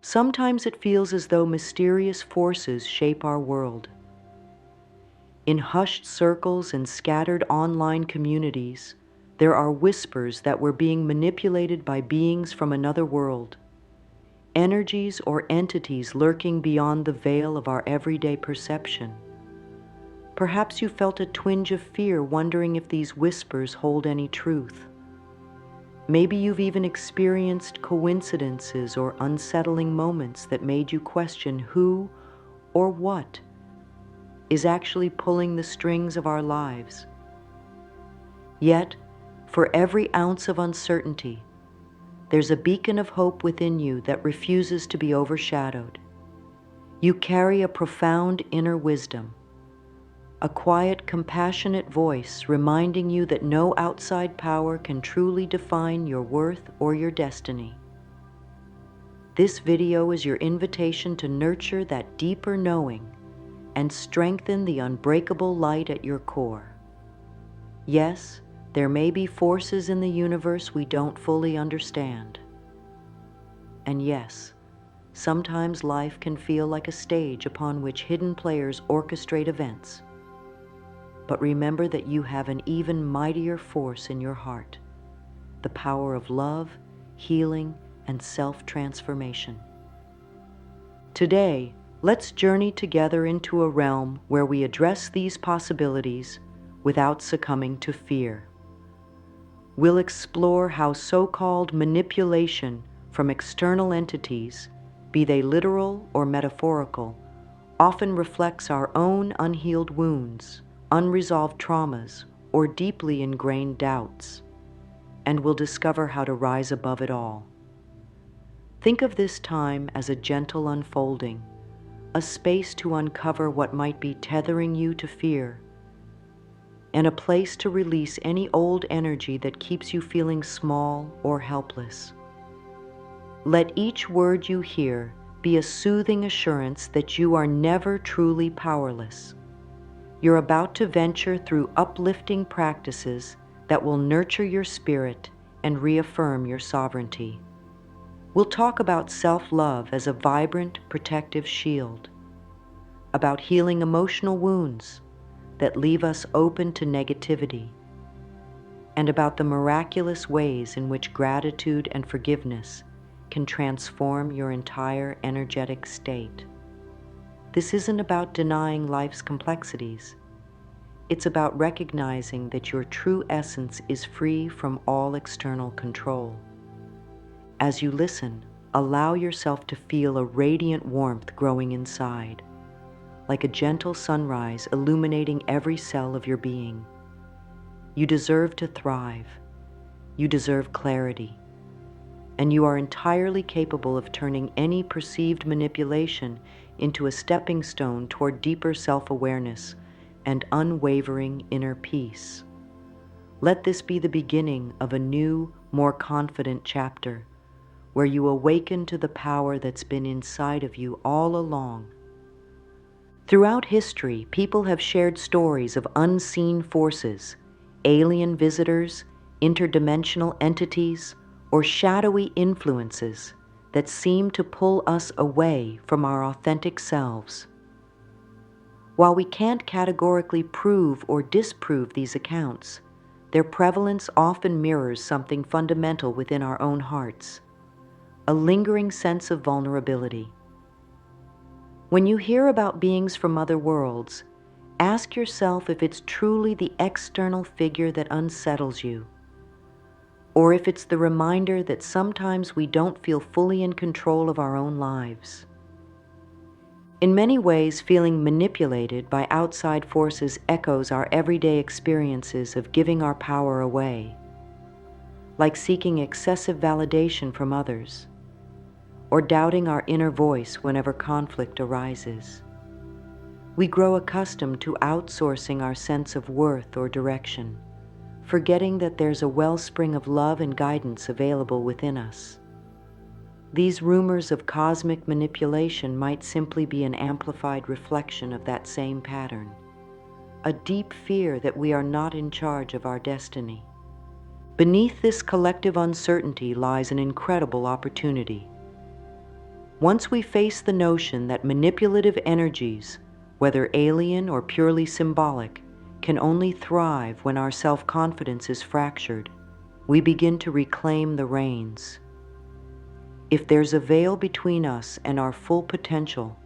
Sometimes it feels as though mysterious forces shape our world. In hushed circles and scattered online communities, there are whispers that we're being manipulated by beings from another world, energies or entities lurking beyond the veil of our everyday perception. Perhaps you felt a twinge of fear, wondering if these whispers hold any truth. Maybe you've even experienced coincidences or unsettling moments that made you question who or what is actually pulling the strings of our lives. Yet, for every ounce of uncertainty, there's a beacon of hope within you that refuses to be overshadowed. You carry a profound inner wisdom, a quiet, compassionate voice reminding you that no outside power can truly define your worth or your destiny. This video is your invitation to nurture that deeper knowing and strengthen the unbreakable light at your core. Yes, there may be forces in the universe we don't fully understand. And yes, sometimes life can feel like a stage upon which hidden players orchestrate events. But remember that you have an even mightier force in your heart, the power of love, healing, and self-transformation. Today, let's journey together into a realm where we address these possibilities without succumbing to fear. We'll explore how so-called manipulation from external entities, be they literal or metaphorical, often reflects our own unhealed wounds, unresolved traumas, or deeply ingrained doubts, and we'll discover how to rise above it all. Think of this time as a gentle unfolding, a space to uncover what might be tethering you to fear, and a place to release any old energy that keeps you feeling small or helpless. Let each word you hear be a soothing assurance that you are never truly powerless. You're about to venture through uplifting practices that will nurture your spirit and reaffirm your sovereignty. We'll talk about self-love as a vibrant, protective shield, about healing emotional wounds that leave us open to negativity, and about the miraculous ways in which gratitude and forgiveness can transform your entire energetic state. This isn't about denying life's complexities. It's about recognizing that your true essence is free from all external control. As you listen, allow yourself to feel a radiant warmth growing inside, like a gentle sunrise illuminating every cell of your being. You deserve to thrive. You deserve clarity. And you are entirely capable of turning any perceived manipulation into a stepping stone toward deeper self-awareness and unwavering inner peace. Let this be the beginning of a new, more confident chapter, where you awaken to the power that's been inside of you all along. Throughout history, people have shared stories of unseen forces, alien visitors, interdimensional entities, or shadowy influences that seem to pull us away from our authentic selves. While we can't categorically prove or disprove these accounts, their prevalence often mirrors something fundamental within our own hearts, a lingering sense of vulnerability. When you hear about beings from other worlds, ask yourself if it's truly the external figure that unsettles you, or if it's the reminder that sometimes we don't feel fully in control of our own lives. In many ways, feeling manipulated by outside forces echoes our everyday experiences of giving our power away, like seeking excessive validation from others, or doubting our inner voice whenever conflict arises. We grow accustomed to outsourcing our sense of worth or direction, forgetting that there's a wellspring of love and guidance available within us. These rumors of cosmic manipulation might simply be an amplified reflection of that same pattern, a deep fear that we are not in charge of our destiny. Beneath this collective uncertainty lies an incredible opportunity. Once we face the notion that manipulative energies, whether alien or purely symbolic, can only thrive when our self-confidence is fractured, we begin to reclaim the reins. If there's a veil between us and our full potential,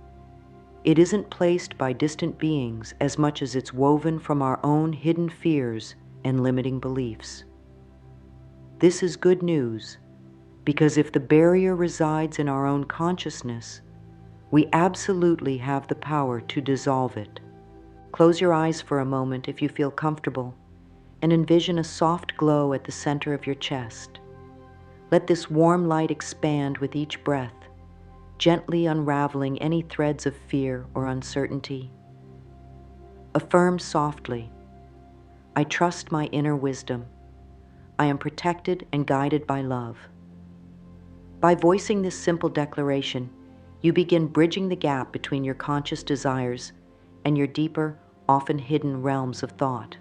it isn't placed by distant beings as much as it's woven from our own hidden fears and limiting beliefs. This is good news, because if the barrier resides in our own consciousness, we absolutely have the power to dissolve it. Close your eyes for a moment if you feel comfortable, and envision a soft glow at the center of your chest. Let this warm light expand with each breath, gently unraveling any threads of fear or uncertainty. Affirm softly, "I trust my inner wisdom. I am protected and guided by love." By voicing this simple declaration, you begin bridging the gap between your conscious desires and your deeper, often hidden realms of thought.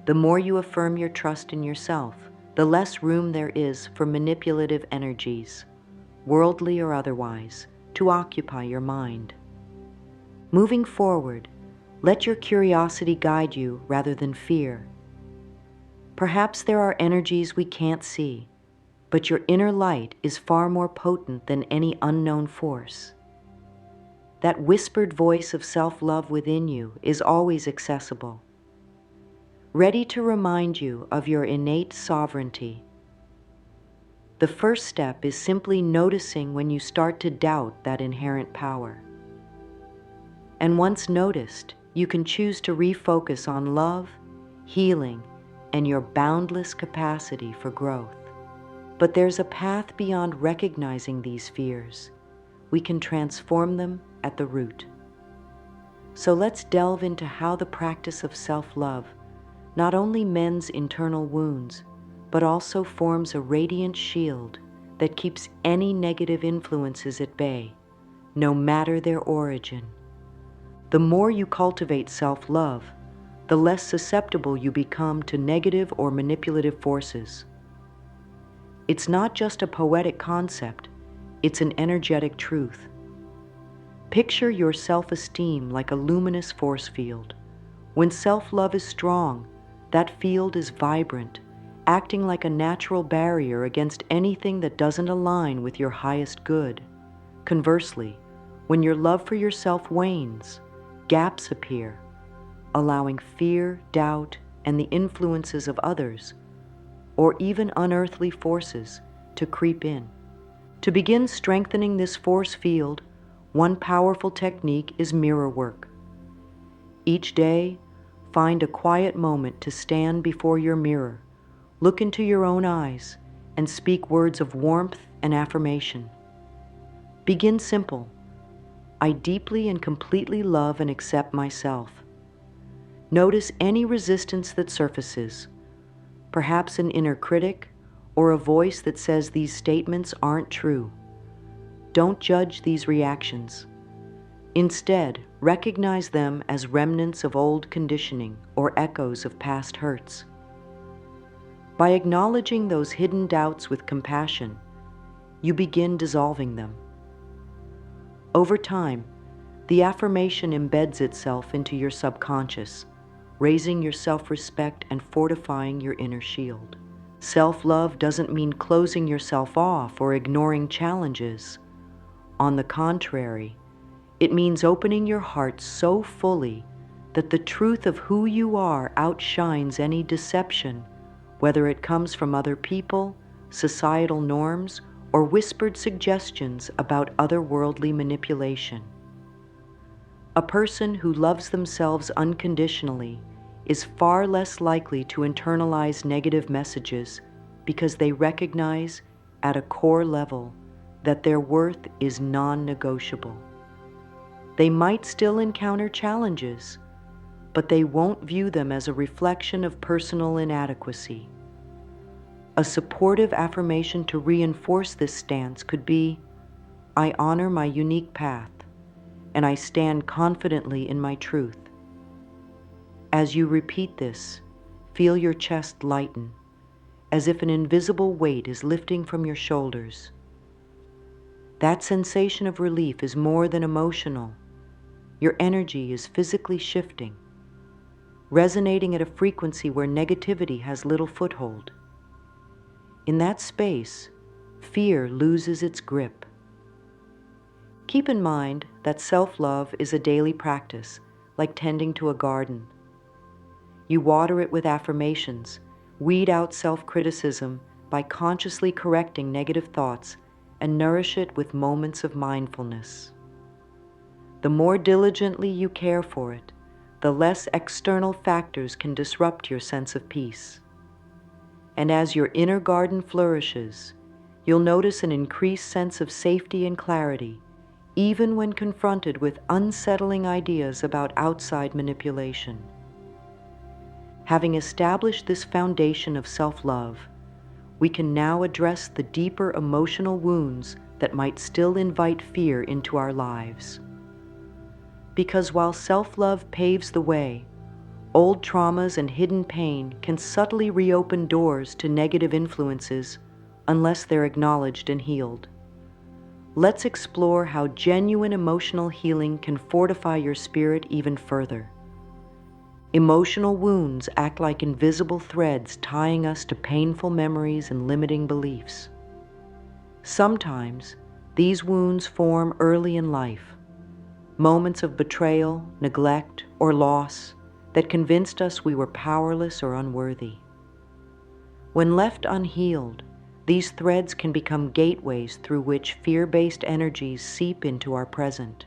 The more you affirm your trust in yourself, the less room there is for manipulative energies, worldly or otherwise, to occupy your mind. Moving forward, let your curiosity guide you rather than fear. Perhaps there are energies we can't see, but your inner light is far more potent than any unknown force. That whispered voice of self-love within you is always accessible, ready to remind you of your innate sovereignty. The first step is simply noticing when you start to doubt that inherent power. And once noticed, you can choose to refocus on love, healing, and your boundless capacity for growth. But there's a path beyond recognizing these fears. We can transform them at the root. So let's delve into how the practice of self-love not only mends internal wounds, but also forms a radiant shield that keeps any negative influences at bay, no matter their origin. The more you cultivate self-love, the less susceptible you become to negative or manipulative forces. It's not just a poetic concept, it's an energetic truth. Picture your self-esteem like a luminous force field. When self-love is strong, that field is vibrant, acting like a natural barrier against anything that doesn't align with your highest good. Conversely, when your love for yourself wanes, gaps appear, allowing fear, doubt, and the influences of others, or even unearthly forces, to creep in. To begin strengthening this force field, one powerful technique is mirror work. Each day, find a quiet moment to stand before your mirror, look into your own eyes, and speak words of warmth and affirmation. Begin simple. I deeply and completely love and accept myself. Notice any resistance that surfaces, perhaps an inner critic or a voice that says these statements aren't true. Don't judge these reactions. Instead, recognize them as remnants of old conditioning or echoes of past hurts. By acknowledging those hidden doubts with compassion, you begin dissolving them. Over time, the affirmation embeds itself into your subconscious, raising your self-respect and fortifying your inner shield. Self-love doesn't mean closing yourself off or ignoring challenges. On the contrary, it means opening your heart so fully that the truth of who you are outshines any deception, whether it comes from other people, societal norms, or whispered suggestions about otherworldly manipulation. A person who loves themselves unconditionally is far less likely to internalize negative messages because they recognize at a core level that their worth is non-negotiable. They might still encounter challenges, but they won't view them as a reflection of personal inadequacy. A supportive affirmation to reinforce this stance could be, I honor my unique path, and I stand confidently in my truth. As you repeat this, feel your chest lighten, as if an invisible weight is lifting from your shoulders. That sensation of relief is more than emotional. Your energy is physically shifting, resonating at a frequency where negativity has little foothold. In that space, fear loses its grip. Keep in mind that self-love is a daily practice, like tending to a garden. You water it with affirmations, weed out self-criticism by consciously correcting negative thoughts, and nourish it with moments of mindfulness. The more diligently you care for it, the less external factors can disrupt your sense of peace. And as your inner garden flourishes, you'll notice an increased sense of safety and clarity, even when confronted with unsettling ideas about outside manipulation. Having established this foundation of self-love, we can now address the deeper emotional wounds that might still invite fear into our lives. Because while self-love paves the way, old traumas and hidden pain can subtly reopen doors to negative influences unless they're acknowledged and healed. Let's explore how genuine emotional healing can fortify your spirit even further. Emotional wounds act like invisible threads tying us to painful memories and limiting beliefs. Sometimes, these wounds form early in life, moments of betrayal, neglect, or loss that convinced us we were powerless or unworthy. When left unhealed, these threads can become gateways through which fear-based energies seep into our present.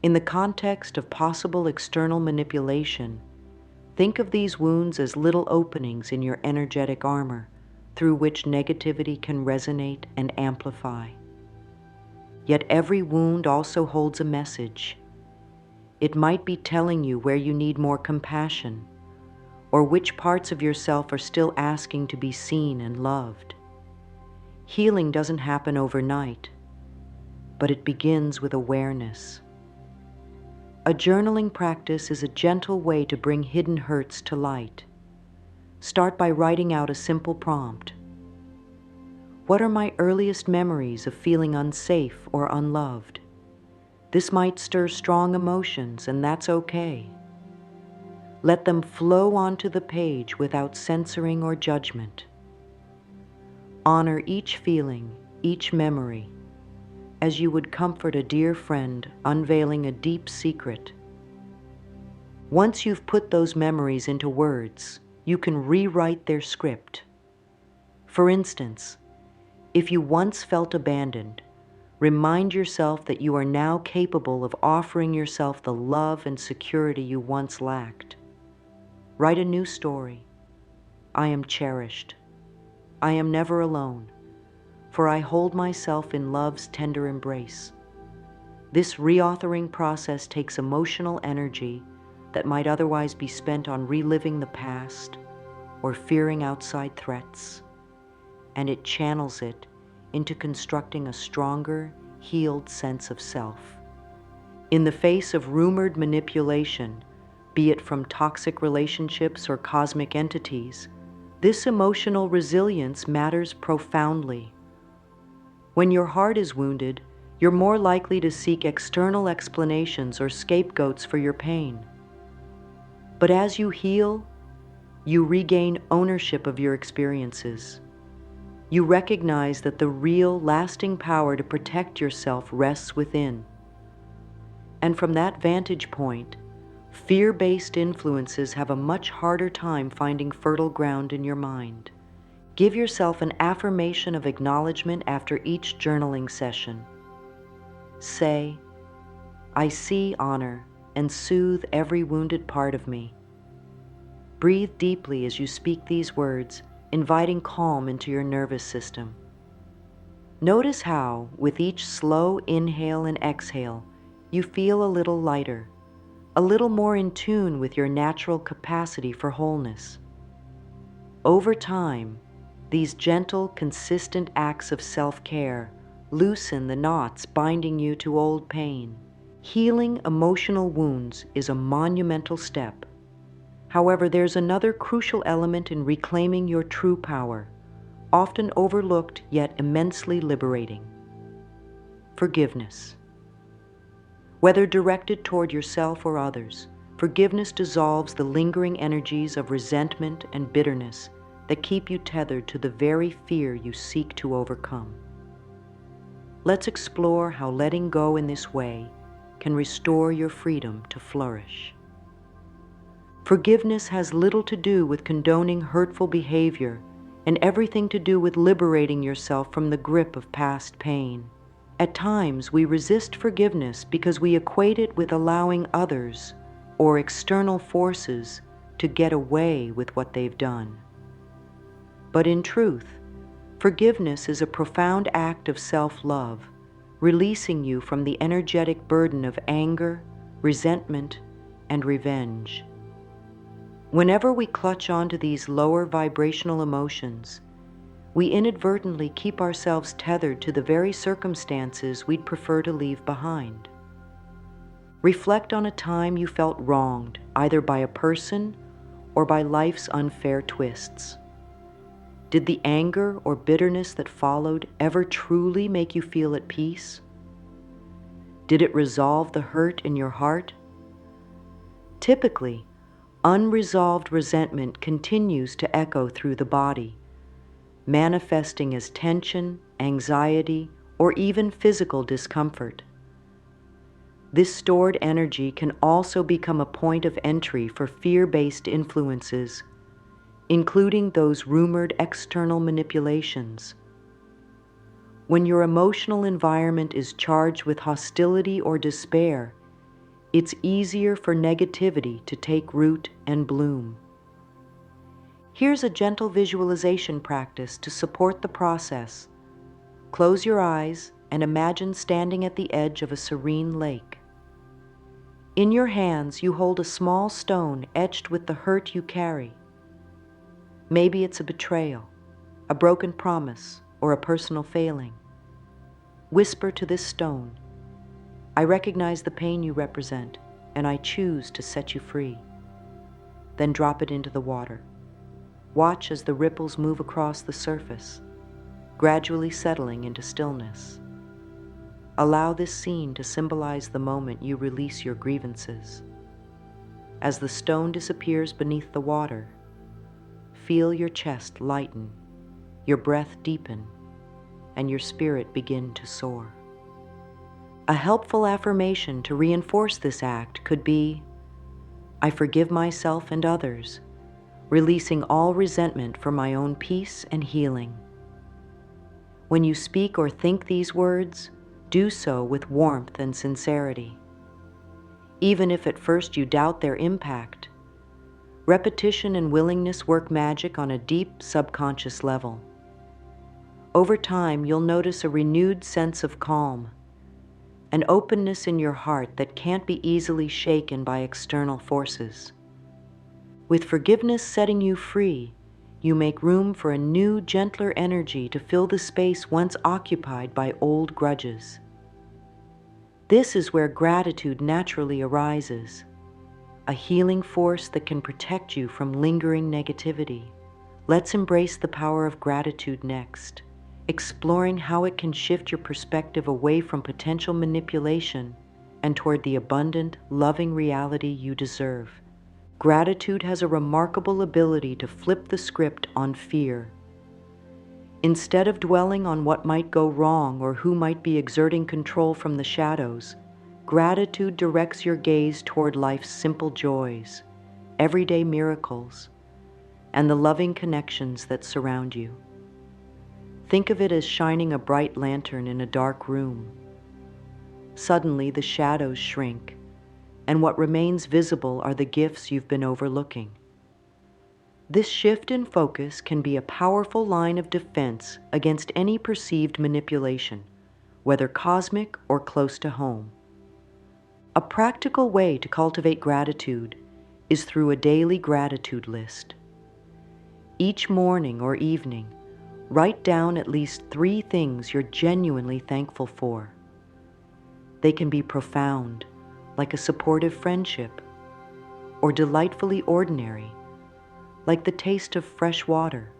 In the context of possible external manipulation, think of these wounds as little openings in your energetic armor through which negativity can resonate and amplify. Yet every wound also holds a message. It might be telling you where you need more compassion, or which parts of yourself are still asking to be seen and loved. Healing doesn't happen overnight, but it begins with awareness. A journaling practice is a gentle way to bring hidden hurts to light. Start by writing out a simple prompt. What are my earliest memories of feeling unsafe or unloved? This might stir strong emotions, and that's okay. Let them flow onto the page without censoring or judgment. Honor each feeling, each memory, as you would comfort a dear friend unveiling a deep secret. Once you've put those memories into words, you can rewrite their script. For instance, if you once felt abandoned, remind yourself that you are now capable of offering yourself the love and security you once lacked. Write a new story. I am cherished. I am never alone, for I hold myself in love's tender embrace. This reauthoring process takes emotional energy that might otherwise be spent on reliving the past or fearing outside threats, and it channels it into constructing a stronger, healed sense of self. In the face of rumored manipulation, be it from toxic relationships or cosmic entities, this emotional resilience matters profoundly. When your heart is wounded, you're more likely to seek external explanations or scapegoats for your pain. But as you heal, you regain ownership of your experiences. You recognize that the real, lasting power to protect yourself rests within. And from that vantage point, fear-based influences have a much harder time finding fertile ground in your mind. Give yourself an affirmation of acknowledgement after each journaling session. Say, I see, honor, and soothe every wounded part of me. Breathe deeply as you speak these words, inviting calm into your nervous system. Notice how, with each slow inhale and exhale, you feel a little lighter, a little more in tune with your natural capacity for wholeness. Over time, these gentle, consistent acts of self-care loosen the knots binding you to old pain. Healing emotional wounds is a monumental step. However, there's another crucial element in reclaiming your true power, often overlooked yet immensely liberating. Forgiveness. Whether directed toward yourself or others, forgiveness dissolves the lingering energies of resentment and bitterness that keep you tethered to the very fear you seek to overcome. Let's explore how letting go in this way can restore your freedom to flourish. Forgiveness has little to do with condoning hurtful behavior and everything to do with liberating yourself from the grip of past pain. At times, we resist forgiveness because we equate it with allowing others or external forces to get away with what they've done. But in truth, forgiveness is a profound act of self-love, releasing you from the energetic burden of anger, resentment, and revenge. Whenever we clutch onto these lower vibrational emotions, we inadvertently keep ourselves tethered to the very circumstances we'd prefer to leave behind. Reflect on a time you felt wronged, either by a person or by life's unfair twists. Did the anger or bitterness that followed ever truly make you feel at peace? Did it resolve the hurt in your heart? Typically, unresolved resentment continues to echo through the body, manifesting as tension, anxiety, or even physical discomfort. This stored energy can also become a point of entry for fear-based influences, including those rumored external manipulations. When your emotional environment is charged with hostility or despair, it's easier for negativity to take root and bloom. Here's a gentle visualization practice to support the process. Close your eyes and imagine standing at the edge of a serene lake. In your hands, you hold a small stone etched with the hurt you carry. Maybe it's a betrayal, a broken promise, or a personal failing. Whisper to this stone, "I recognize the pain you represent, and I choose to set you free." Then drop it into the water. Watch as the ripples move across the surface, gradually settling into stillness. Allow this scene to symbolize the moment you release your grievances. As the stone disappears beneath the water, feel your chest lighten, your breath deepen, and your spirit begin to soar. A helpful affirmation to reinforce this act could be, "I forgive myself and others, releasing all resentment for my own peace and healing." When you speak or think these words, do so with warmth and sincerity. Even if at first you doubt their impact, repetition and willingness work magic on a deep subconscious level. Over time, you'll notice a renewed sense of calm, an openness in your heart that can't be easily shaken by external forces. With forgiveness setting you free, you make room for a new, gentler energy to fill the space once occupied by old grudges. This is where gratitude naturally arises, a healing force that can protect you from lingering negativity. Let's embrace the power of gratitude next, exploring how it can shift your perspective away from potential manipulation and toward the abundant, loving reality you deserve. Gratitude has a remarkable ability to flip the script on fear. Instead of dwelling on what might go wrong or who might be exerting control from the shadows, gratitude directs your gaze toward life's simple joys, everyday miracles, and the loving connections that surround you. Think of it as shining a bright lantern in a dark room. Suddenly, the shadows shrink, and what remains visible are the gifts you've been overlooking. This shift in focus can be a powerful line of defense against any perceived manipulation, whether cosmic or close to home. A practical way to cultivate gratitude is through a daily gratitude list. Each morning or evening, write down at least 3 things you're genuinely thankful for. They can be profound, like a supportive friendship, or delightfully ordinary, like the taste of fresh water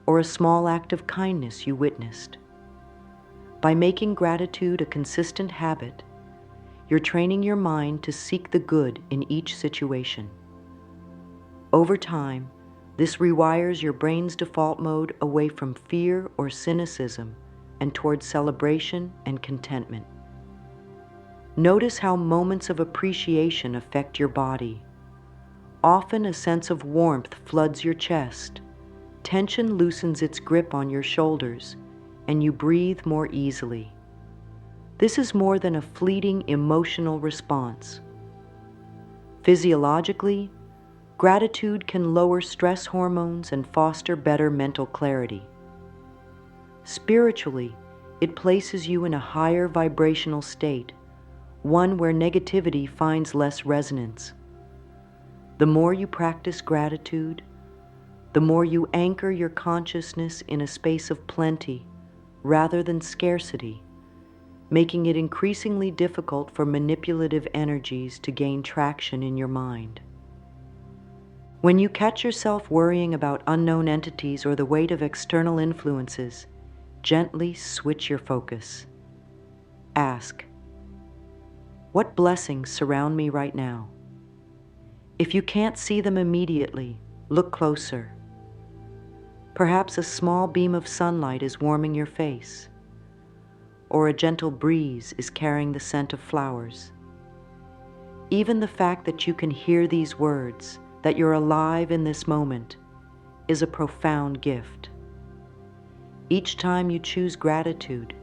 or a small act of kindness you witnessed. By making gratitude a consistent habit, you're training your mind to seek the good in each situation. Over time, this rewires your brain's default mode away from fear or cynicism and towards celebration and contentment. Notice how moments of appreciation affect your body. Often a sense of warmth floods your chest, tension loosens its grip on your shoulders, and you breathe more easily. This is more than a fleeting emotional response. Physiologically, gratitude can lower stress hormones and foster better mental clarity. Spiritually, it places you in a higher vibrational state, one where negativity finds less resonance. The more you practice gratitude, the more you anchor your consciousness in a space of plenty rather than scarcity, making it increasingly difficult for manipulative energies to gain traction in your mind. When you catch yourself worrying about unknown entities or the weight of external influences, gently switch your focus. Ask, what blessings surround me right now? If you can't see them immediately, look closer. Perhaps a small beam of sunlight is warming your face, or a gentle breeze is carrying the scent of flowers. Even the fact that you can hear these words, that you're alive in this moment, is a profound gift. Each time you choose gratitude,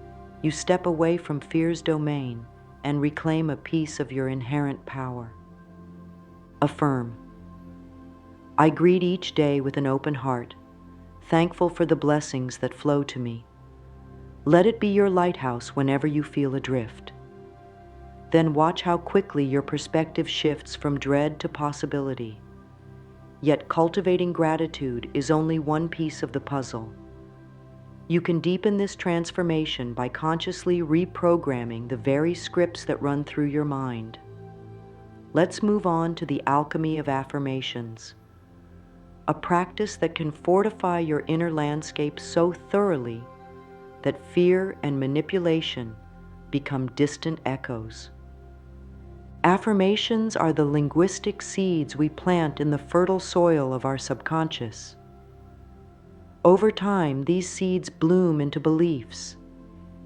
you step away from fear's domain and reclaim a piece of your inherent power. Affirm, I greet each day with an open heart, thankful for the blessings that flow to me. Let it be your lighthouse whenever you feel adrift. Then watch how quickly your perspective shifts from dread to possibility. Yet cultivating gratitude is only one piece of the puzzle. You can deepen this transformation by consciously reprogramming the very scripts that run through your mind. Let's move on to the alchemy of affirmations, a practice that can fortify your inner landscape so thoroughly that fear and manipulation become distant echoes. Affirmations are the linguistic seeds we plant in the fertile soil of our subconscious. Over time, these seeds bloom into beliefs,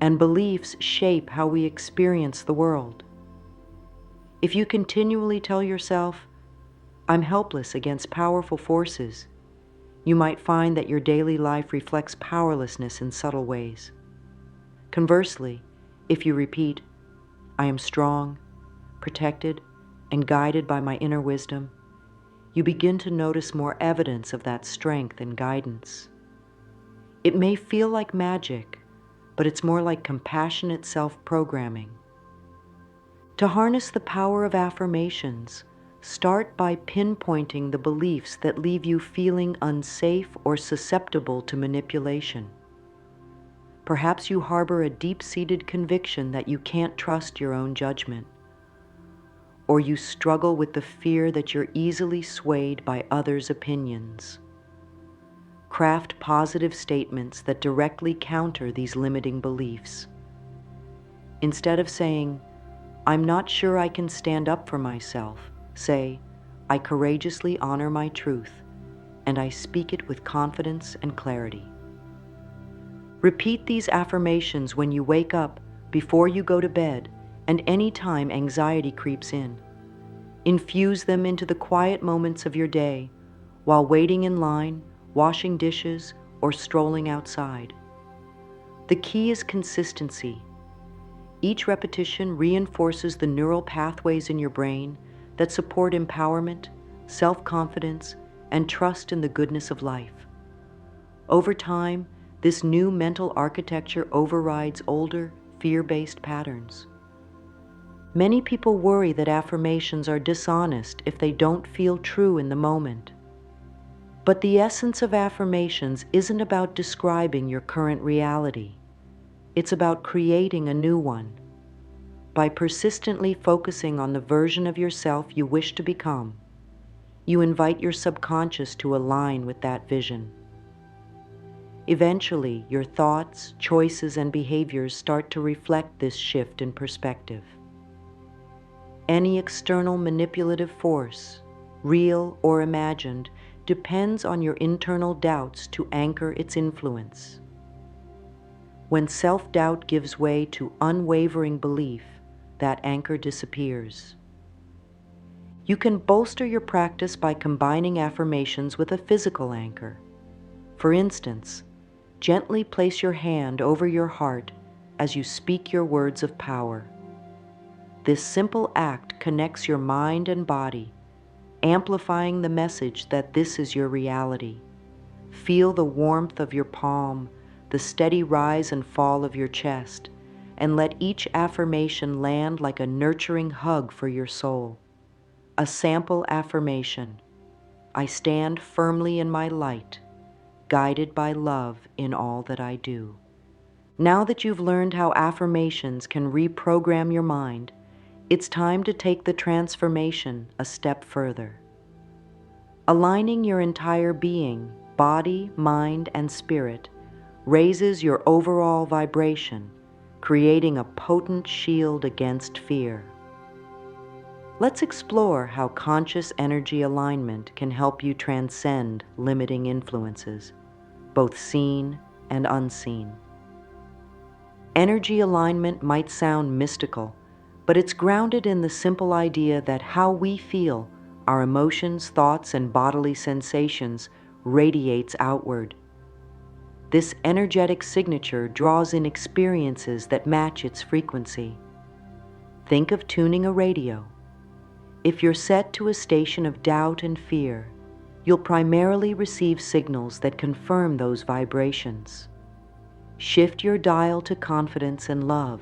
and beliefs shape how we experience the world. If you continually tell yourself, I'm helpless against powerful forces, you might find that your daily life reflects powerlessness in subtle ways. Conversely, if you repeat, I am strong, protected, and guided by my inner wisdom, you begin to notice more evidence of that strength and guidance. It may feel like magic, but it's more like compassionate self-programming. To harness the power of affirmations, start by pinpointing the beliefs that leave you feeling unsafe or susceptible to manipulation. Perhaps you harbor a deep-seated conviction that you can't trust your own judgment, or you struggle with the fear that you're easily swayed by others' opinions. Craft positive statements that directly counter these limiting beliefs. Instead of saying, I'm not sure I can stand up for myself, say, I courageously honor my truth, and I speak it with confidence and clarity. Repeat these affirmations when you wake up, before you go to bed, and any time anxiety creeps in. Infuse them into the quiet moments of your day, while waiting in line, washing dishes, or strolling outside. The key is consistency. Each repetition reinforces the neural pathways in your brain that support empowerment, self-confidence, and trust in the goodness of life. Over time, this new mental architecture overrides older, fear-based patterns. Many people worry that affirmations are dishonest if they don't feel true in the moment. But the essence of affirmations isn't about describing your current reality. It's about creating a new one. By persistently focusing on the version of yourself you wish to become, you invite your subconscious to align with that vision. Eventually, your thoughts, choices, and behaviors start to reflect this shift in perspective. Any external manipulative force, real or imagined, depends on your internal doubts to anchor its influence. When self-doubt gives way to unwavering belief, that anchor disappears. You can bolster your practice by combining affirmations with a physical anchor. For instance, gently place your hand over your heart as you speak your words of power. This simple act connects your mind and body, amplifying the message that this is your reality. Feel the warmth of your palm, the steady rise and fall of your chest, and let each affirmation land like a nurturing hug for your soul. A sample affirmation: I stand firmly in my light, guided by love in all that I do. Now that you've learned how affirmations can reprogram your mind, it's time to take the transformation a step further. Aligning your entire being, body, mind, and spirit, raises your overall vibration, creating a potent shield against fear. Let's explore how conscious energy alignment can help you transcend limiting influences, both seen and unseen. Energy alignment might sound mystical, but it's grounded in the simple idea that how we feel, our emotions, thoughts, and bodily sensations, radiates outward. This energetic signature draws in experiences that match its frequency. Think of tuning a radio. If you're set to a station of doubt and fear, you'll primarily receive signals that confirm those vibrations. Shift your dial to confidence and love,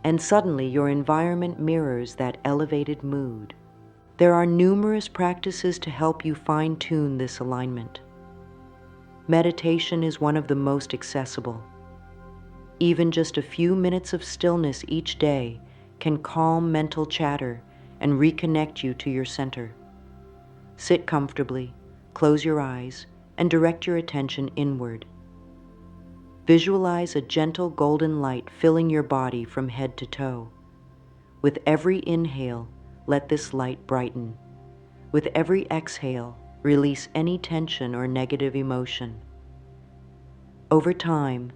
and suddenly your environment mirrors that elevated mood. There are numerous practices to help you fine-tune this alignment. Meditation is one of the most accessible. Even just a few minutes of stillness each day can calm mental chatter and reconnect you to your center. Sit comfortably, close your eyes, and direct your attention inward. Visualize a gentle golden light filling your body from head to toe. With every inhale, let this light brighten. With every exhale, release any tension or negative emotion. Over time,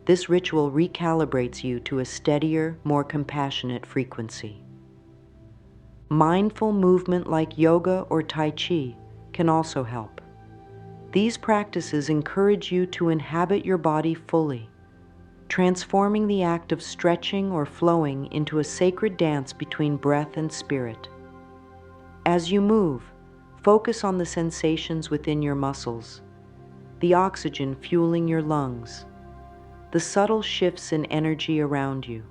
this ritual recalibrates you to a steadier, more compassionate frequency. Mindful movement like yoga or Tai Chi can also help. These practices encourage you to inhabit your body fully, transforming the act of stretching or flowing into a sacred dance between breath and spirit. As you move, focus on the sensations within your muscles, the oxygen fueling your lungs, the subtle shifts in energy around you.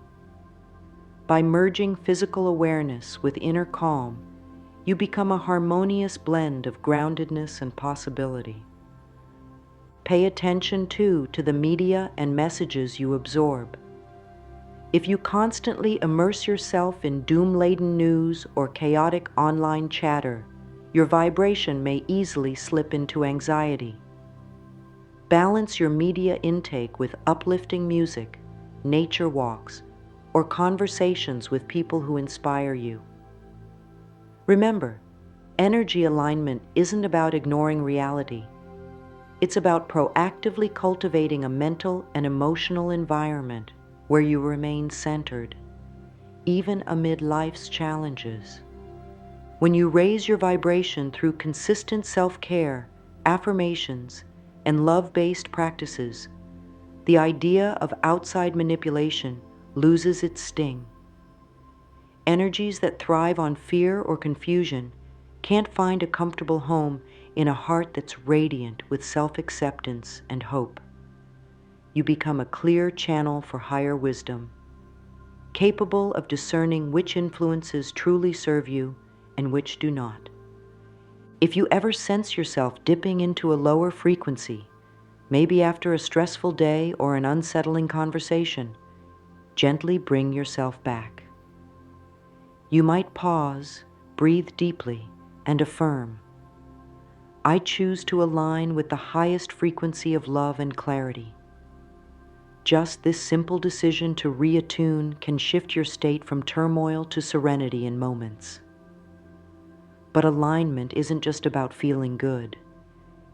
By merging physical awareness with inner calm, you become a harmonious blend of groundedness and possibility. Pay attention, too, to the media and messages you absorb. If you constantly immerse yourself in doom-laden news or chaotic online chatter, your vibration may easily slip into anxiety. Balance your media intake with uplifting music, nature walks, or conversations with people who inspire you. Remember, energy alignment isn't about ignoring reality. It's about proactively cultivating a mental and emotional environment where you remain centered, even amid life's challenges. When you raise your vibration through consistent self-care, affirmations, and love-based practices, the idea of outside manipulation loses its sting. Energies that thrive on fear or confusion can't find a comfortable home in a heart that's radiant with self-acceptance and hope. You become a clear channel for higher wisdom, capable of discerning which influences truly serve you and which do not. If you ever sense yourself dipping into a lower frequency, maybe after a stressful day or an unsettling conversation, gently bring yourself back. You might pause, breathe deeply, and affirm, I choose to align with the highest frequency of love and clarity. Just this simple decision to reattune can shift your state from turmoil to serenity in moments. But alignment isn't just about feeling good.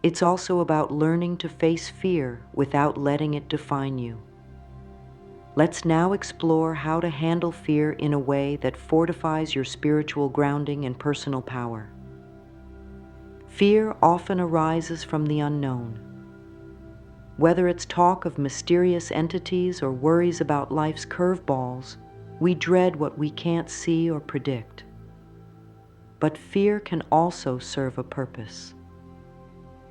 It's also about learning to face fear without letting it define you. Let's now explore how to handle fear in a way that fortifies your spiritual grounding and personal power. Fear often arises from the unknown. Whether it's talk of mysterious entities or worries about life's curveballs, we dread what we can't see or predict. But fear can also serve a purpose.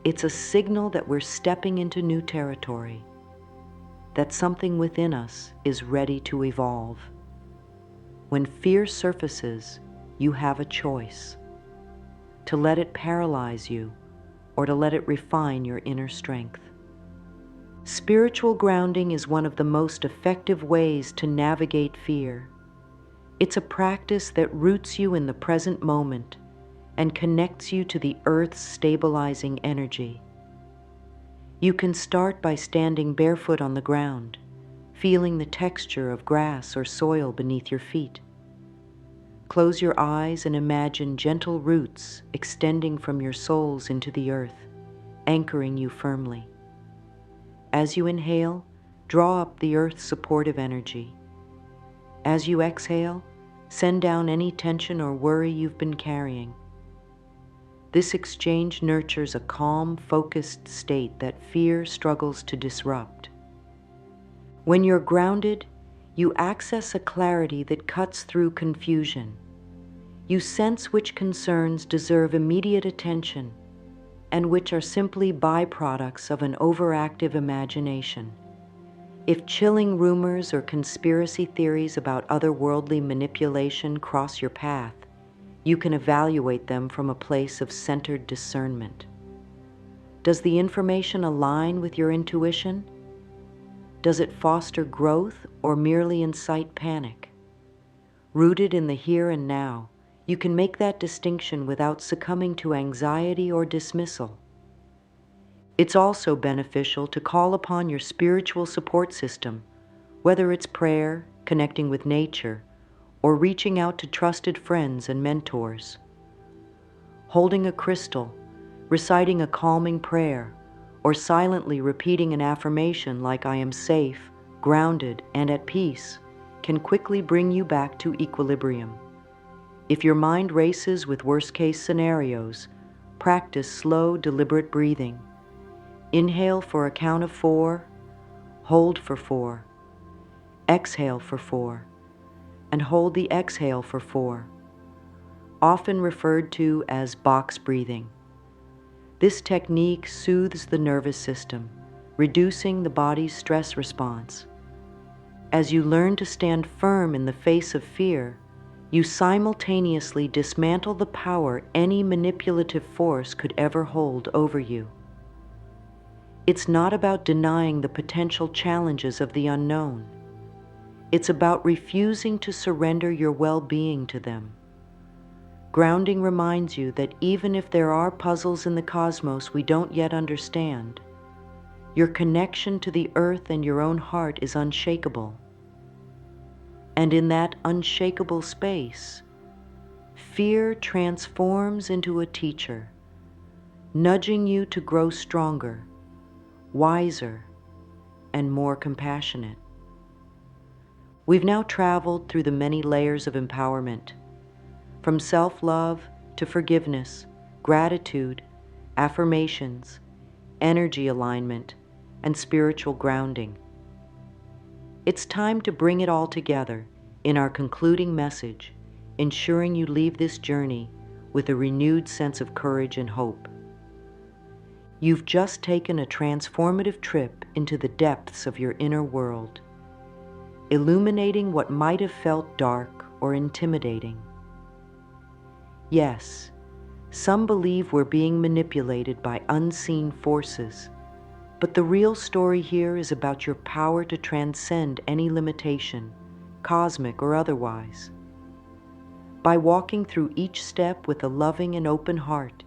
It's a signal that we're stepping into new territory, that something within us is ready to evolve. When fear surfaces, you have a choice: to let it paralyze you or to let it refine your inner strength. Spiritual grounding is one of the most effective ways to navigate fear. It's a practice that roots you in the present moment and connects you to the earth's stabilizing energy. You can start by standing barefoot on the ground, feeling the texture of grass or soil beneath your feet. Close your eyes and imagine gentle roots extending from your soles into the earth, anchoring you firmly. As you inhale, draw up the earth's supportive energy. As you exhale, send down any tension or worry you've been carrying. This exchange nurtures a calm, focused state that fear struggles to disrupt. When you're grounded, you access a clarity that cuts through confusion. You sense which concerns deserve immediate attention and which are simply byproducts of an overactive imagination. If chilling rumors or conspiracy theories about otherworldly manipulation cross your path, you can evaluate them from a place of centered discernment. Does the information align with your intuition? Does it foster growth or merely incite panic? Rooted in the here and now, you can make that distinction without succumbing to anxiety or dismissal. It's also beneficial to call upon your spiritual support system, whether it's prayer, connecting with nature, or reaching out to trusted friends and mentors. Holding a crystal, reciting a calming prayer, or silently repeating an affirmation like "I am safe, grounded, and at peace" can quickly bring you back to equilibrium. If your mind races with worst-case scenarios, practice slow, deliberate breathing. Inhale for a count of 4, hold for 4, exhale for 4, and hold the exhale for 4, often referred to as box breathing. This technique soothes the nervous system, reducing the body's stress response. As you learn to stand firm in the face of fear, you simultaneously dismantle the power any manipulative force could ever hold over you. It's not about denying the potential challenges of the unknown. It's about refusing to surrender your well-being to them. Grounding reminds you that even if there are puzzles in the cosmos we don't yet understand, your connection to the earth and your own heart is unshakable. And in that unshakable space, fear transforms into a teacher, nudging you to grow stronger, wiser, and more compassionate. We've now traveled through the many layers of empowerment, from self-love to forgiveness, gratitude, affirmations, energy alignment, and spiritual grounding. It's time to bring it all together in our concluding message, ensuring you leave this journey with a renewed sense of courage and hope. You've just taken a transformative trip into the depths of your inner world, illuminating what might have felt dark or intimidating. Yes, some believe we're being manipulated by unseen forces, but the real story here is about your power to transcend any limitation, cosmic or otherwise. By walking through each step with a loving and open heart,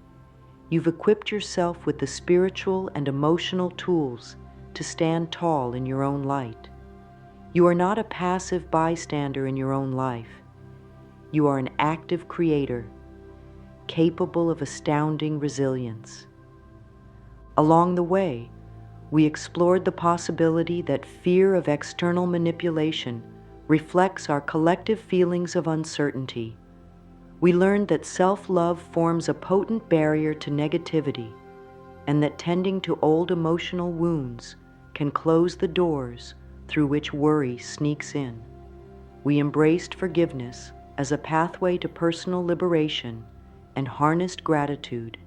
You've equipped yourself with the spiritual and emotional tools to stand tall in your own light. You are not a passive bystander in your own life. You are an active creator, capable of astounding resilience. Along the way, we explored the possibility that fear of external manipulation reflects our collective feelings of uncertainty. We learned that self-love forms a potent barrier to negativity, and that tending to old emotional wounds can close the doors through which worry sneaks in. We embraced forgiveness as a pathway to personal liberation and harnessed gratitude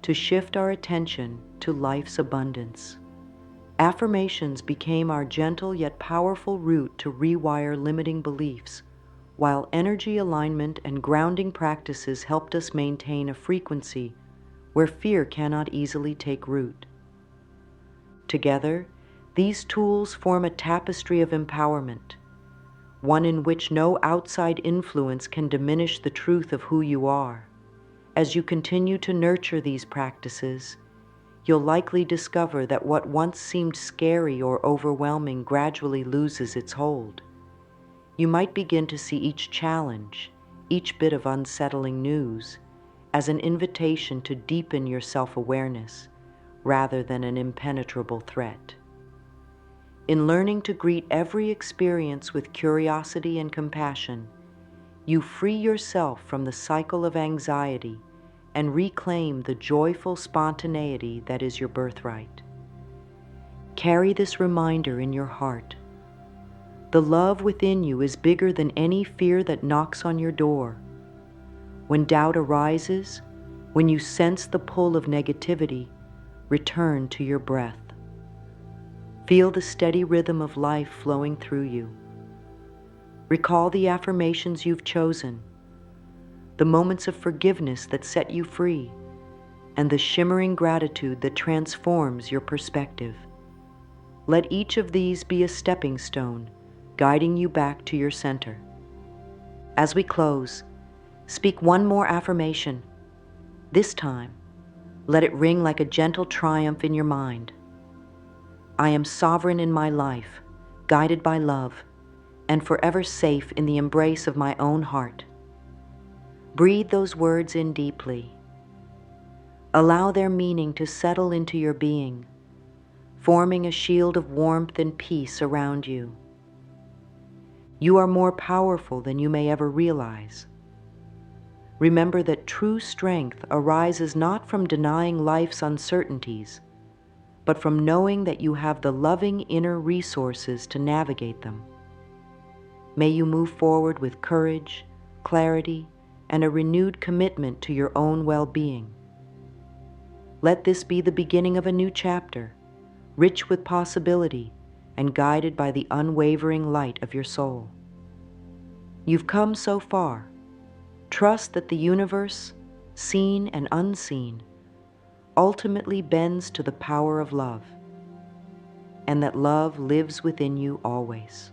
to shift our attention to life's abundance. Affirmations became our gentle yet powerful route to rewire limiting beliefs, while energy alignment and grounding practices helped us maintain a frequency where fear cannot easily take root. Together, these tools form a tapestry of empowerment, one in which no outside influence can diminish the truth of who you are. As you continue to nurture these practices, you'll likely discover that what once seemed scary or overwhelming gradually loses its hold. You might begin to see each challenge, each bit of unsettling news, as an invitation to deepen your self-awareness rather than an impenetrable threat. In learning to greet every experience with curiosity and compassion, you free yourself from the cycle of anxiety and reclaim the joyful spontaneity that is your birthright. Carry this reminder in your heart. The love within you is bigger than any fear that knocks on your door. When doubt arises, when you sense the pull of negativity, return to your breath. Feel the steady rhythm of life flowing through you. Recall the affirmations you've chosen, the moments of forgiveness that set you free, and the shimmering gratitude that transforms your perspective. Let each of these be a stepping stone, guiding you back to your center. As we close, speak one more affirmation. This time, let it ring like a gentle triumph in your mind. I am sovereign in my life, guided by love, and forever safe in the embrace of my own heart. Breathe those words in deeply. Allow their meaning to settle into your being, forming a shield of warmth and peace around you. You are more powerful than you may ever realize. Remember that true strength arises not from denying life's uncertainties, but from knowing that you have the loving inner resources to navigate them. May you move forward with courage, clarity, and a renewed commitment to your own well-being. Let this be the beginning of a new chapter, rich with possibility and guided by the unwavering light of your soul. You've come so far. Trust that the universe, seen and unseen, ultimately bends to the power of love, and that love lives within you always.